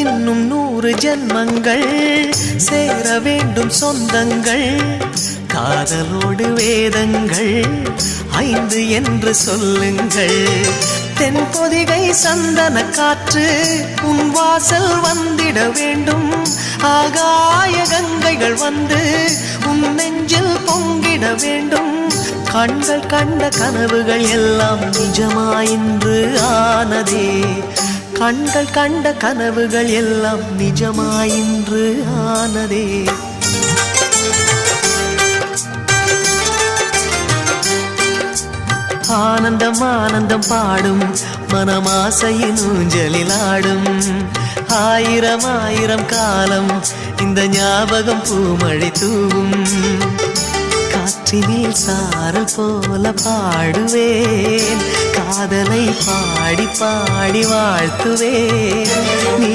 இன்னும் 100 ஜென்மங்கள் சேர வேண்டும் சொந்தங்கள். காதலோடு வேதங்கள் 5 என்று சொல்லுங்கள். தென்பொதிகை சந்தன காற்று உன் வாசல் வந்திட வேண்டும். ஆகாய கங்கைகள் வந்து உன் நெஞ்சில் பொங்கிட வேண்டும். கண்கள் கண்ட கனவுகள் எல்லாம் நிஜமாயின்று ஆனதே. கண்கள் கண்ட கனவுகள் எல்லாம் நிஜமாயின்று ஆனதே. ஆனந்தம் ஆனந்தம் பாடும் மனமாசையின் ஊஞ்சலில் ஆடும். 1000 1000 காலம் இந்த ஞாபகம் பூமழை தூவும். காற்றினில் சாரல் போல பாடுவேன். காதலை பாடி பாடி வாழ்த்துவேன். நீ